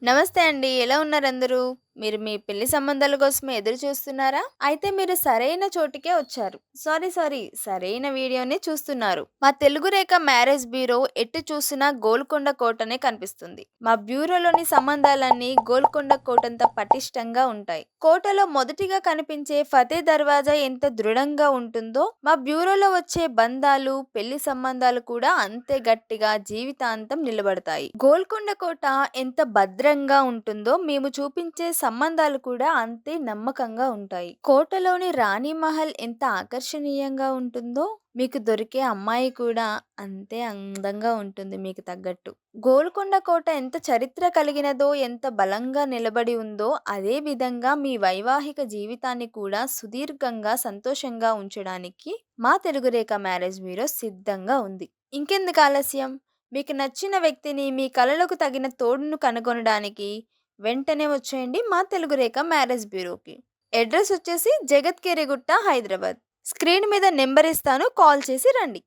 నమస్తే అండి. ఎలా ఉన్నారందరూ? మీరు మీ పెళ్లి సంబంధాల కోసమే ఎదురు చూస్తున్నారా? అయితే మీరు సరైన చోటికే వచ్చారు. సారీ. సరైన వీడియోనే చూస్తున్నారు. మా తెలుగు రేఖ మ్యారేజ్ బ్యూరో ఎటు చూసినా గోల్కొండ కోటనే కనిపిస్తుంది. మా బ్యూరోలోని సంబంధాలన్నీ గోల్కొండ కోటంత పటిష్టంగా ఉంటాయి. కోటలో మొదటిగా కనిపించే ఫతే దర్వాజా ఎంత దృఢంగా ఉంటుందో, మా బ్యూరోలో వచ్చే బంధాలు, పెళ్లి సంబంధాలు కూడా అంతే గట్టిగా జీవితాంతం నిలబడతాయి. గోల్కొండ కోట ఎంత భద్రంగా ఉంటుందో మేము చూపించే సంబంధాలు కూడా అంతే నమ్మకంగా ఉంటాయి. కోటలోని రాణి మహల్ ఎంత ఆకర్షణీయంగా ఉంటుందో మీకు దొరికే అమ్మాయి కూడా అంతే అందంగా ఉంటుంది మీకు తగ్గట్టు. గోల్కొండ కోట ఎంత చరిత్ర కలిగినదో, ఎంత బలంగా నిలబడి ఉందో, అదే విధంగా మీ వైవాహిక జీవితాన్ని కూడా సుదీర్ఘంగా సంతోషంగా ఉంచడానికి మా తెలుగు రేఖ మ్యారేజ్ బ్యూరో సిద్ధంగా ఉంది. ఇంకెందుకు ఆలస్యం? మీకు నచ్చిన వ్యక్తిని, మీ కలలకు తగిన తోడును కనుగొనడానికి వెంటనే వచ్చేయండి మా తెలుగు రేఖ మ్యారేజ్ బ్యూరోకి. అడ్రస్ వచ్చేసి జగత్ కేరిగుట్ట, హైదరాబాద్. స్క్రీన్ మీద నెంబర్ ఇస్తాను, కాల్ చేసి రండి.